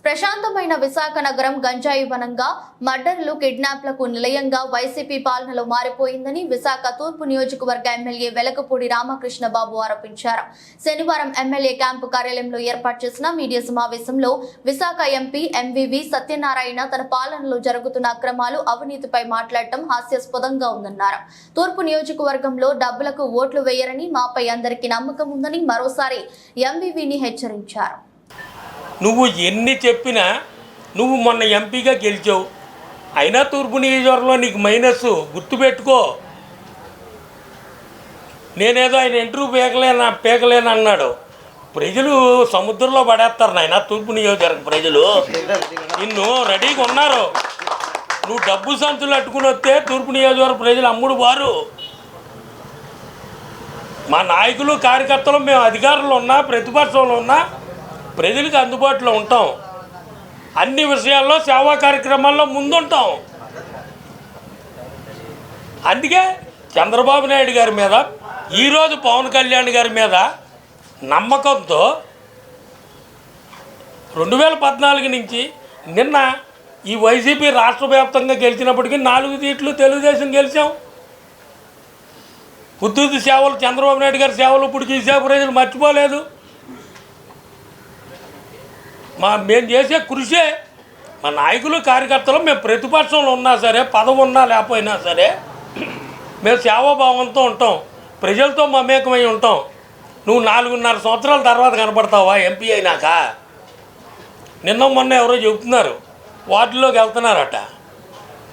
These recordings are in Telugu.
ప్రశాంతమైన విశాఖ నగరం గంజాయి వనంగా మర్డర్లు కిడ్నాప్లకు నిలయంగా వైసీపీ పాలనలో మారిపోయిందని విశాఖ తూర్పు నియోజకవర్గ ఎమ్మెల్యే వెలకపూడి రామకృష్ణ బాబు ఆరోపించారు. శనివారం ఎమ్మెల్యే క్యాంపు కార్యాలయంలో ఏర్పాటు చేసిన మీడియా సమావేశంలో విశాఖ ఎంపీ ఎంవివి సత్యనారాయణ తన పాలనలో జరుగుతున్న అక్రమాలు అవినీతిపై మాట్లాడటం హాస్యాస్పదంగా ఉందన్నారు. తూర్పు నియోజకవర్గంలో డబ్బులకు ఓట్లు వేయరని మాపై అందరికీ నమ్మకం ఉందని మరోసారి ఎంవివిని హెచ్చరించారు. నువ్వు ఎన్ని చెప్పినా నువ్వు మొన్న ఎంపీగా గెలిచావు, అయినా తూర్పు నియోజకవర్గంలో నీకు మైనస్ గుర్తుపెట్టుకో. నేనేదో ఆయన ఇంటర్వ్యూ పేకలేను అన్నాడు. ప్రజలు సముద్రంలో పడేస్తారు నాయన. తూర్పు నియోజకవర్గం ప్రజలు నిన్ను రెడీగా ఉన్నారు. నువ్వు డబ్బు సంచులు అట్టుకుని వస్తే తూర్పు నియోజకవర్గ ప్రజలు అమ్ముడు వారు. మా నాయకులు కార్యకర్తలు మేము అధికారంలో ఉన్నా ప్రతిపక్షంలో ఉన్నా ప్రజలకు అందుబాటులో ఉంటాం. అన్ని విషయాల్లో సేవా కార్యక్రమాల్లో ముందుంటాం. అందుకే చంద్రబాబు నాయుడు గారి మీద ఈరోజు పవన్ కళ్యాణ్ గారి మీద నమ్మకంతో 2014 నుంచి నిన్న ఈ వైసీపీ రాష్ట్ర వ్యాప్తంగా గెలిచినప్పటికీ 4 సీట్లు తెలుగుదేశం గెలిచాం. ఉద్యోగ సేవలు చంద్రబాబు నాయుడు గారి సేవలు ఇప్పుడు ఈ సేవ ప్రజలు మర్చిపోలేదు. మేము చేసే కృషే మా నాయకులు కార్యకర్తలు మేము ప్రతిపక్షంలో ఉన్నా సరే పదవి ఉన్నా లేకపోయినా సరే మేము సేవాభావంతో ఉంటాం. ప్రజలతో మమేకమై ఉంటాం. నువ్వు 4.5 సంవత్సరాల తర్వాత కనపడతావా ఎంపీ అయినాక? నిన్న మొన్న ఎవరో చెబుతున్నారు వార్డులోకి వెళ్తున్నారట.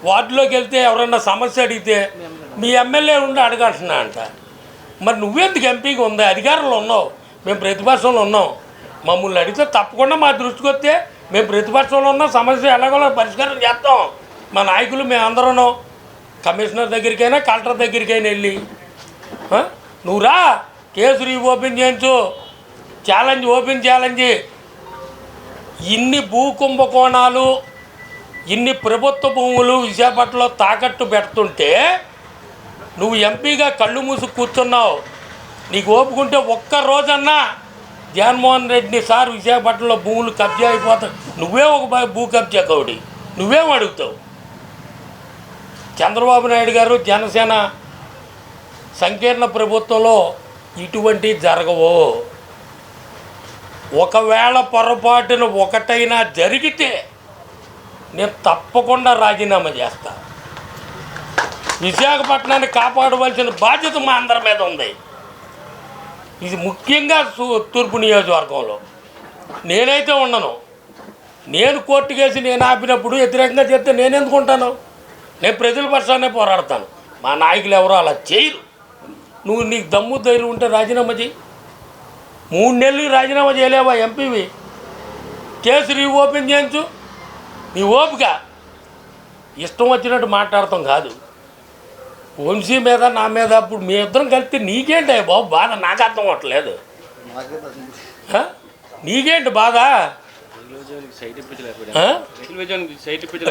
వార్డులోకి వెళ్తే ఎవరన్నా సమస్య అడిగితే మీ ఎమ్మెల్యే ఉండి అడగాల్సిన అంట. మరి నువ్వెందుకు ఎంపీగా ఉంది? అధికారంలో ఉన్నావు, మేము ప్రతిపక్షంలో ఉన్నాం. మమ్మల్ని అడిగితే తప్పకుండా మా దృష్టికి వస్తే మేము ప్రతిపక్షంలో ఉన్న సమస్య ఎలాగోలా పరిష్కారం చేస్తాం. మా నాయకులు మేమందరూ కమిషనర్ దగ్గరికైనా కలెక్టర్ దగ్గరికైనా వెళ్ళి నువ్వు రా కేసు ఓపెన్ చేయించు, ఓపెన్ ఛాలెంజ్. ఇన్ని భూ కుంభకోణాలు, ఇన్ని ప్రభుత్వ భూములు విశాఖపట్నంలో తాకట్టు పెడుతుంటే నువ్వు ఎంపీగా కళ్ళు మూసి కూర్చున్నావు. నీకు ఓపుకుంటే ఒక్క రోజన్నా జగన్మోహన్ రెడ్డిని సార్ విశాఖపట్నంలో భూములు కబ్జా అయిపోతాయి, నువ్వే ఒక భూ కబ్జా కౌడి నువ్వేం అడుగుతావు? చంద్రబాబు నాయుడు గారు జనసేన సంకీర్ణ ప్రభుత్వంలో ఇటువంటి జరగవు. ఒకవేళ పొరపాటున ఒకటైనా జరిగితే నేను తప్పకుండా రాజీనామా చేస్తా. విశాఖపట్నాన్ని కాపాడవలసిన బాధ్యత మా అందరి మీద ఉంది. ఇది ముఖ్యంగా తూర్పు నియోజకవర్గంలో నేనైతే ఉండను. నేను కోర్టు కేసి నేను ఆపినప్పుడు వ్యతిరేకంగా చెప్తే నేను ఎందుకు ఉంటాను? నేను ప్రజల పక్షాన్నే పోరాడతాను. మా నాయకులు ఎవరో అలా చేయరు. నీకు దమ్ము ధైర్యం ఉంటే రాజీనామా చేయి. 3 నెలలు రాజీనామా చేయలేవా ఎంపీవి? కేసు ఓపెన్ చేయించు. నీ ఓపిక ఇష్టం వచ్చినట్టు మాట్లాడతాం కాదు. వంశీ మీద నా మీద అప్పుడు మీ ఇద్దరం కలిస్తే నీకేంటి బాబు బాధ? నాకు అర్థం అవ్వట్లేదు. నీకేంటి బాధ?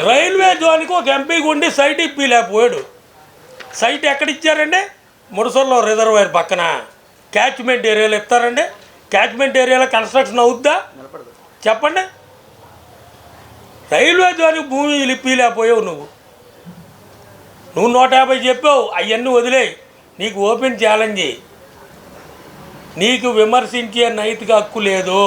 రైల్వే జోన్కి ఒక ఎంపీకి ఉండి సైట్ ఇప్పిలేకపోయాడు. సైట్ ఎక్కడిచ్చారండి? ముడసల్లో రిజర్వాయర్ పక్కన క్యాచ్మెంట్ ఏరియాలో ఇస్తారండి. క్యాచ్మెంట్ ఏరియాలో కన్స్ట్రక్షన్ అవుద్దా చెప్పండి? రైల్వే జోన్కి భూమి ఇప్పిలేకపోయావు నువ్వు 150 చెప్పావు. అవన్నీ వదిలేయి. నీకు ఓపెన్ ఛాలెంజ్. నీకు విమర్శించే నైతిక హక్కు లేదు.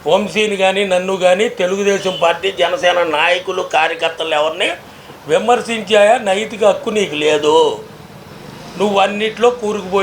వంశీని కానీ నన్ను కానీ తెలుగుదేశం పార్టీ జనసేన నాయకులు కార్యకర్తలు ఎవరిని విమర్శించే నైతిక హక్కు నీకు లేదు. నువ్వు అన్నిట్లో కూరుకుపోయి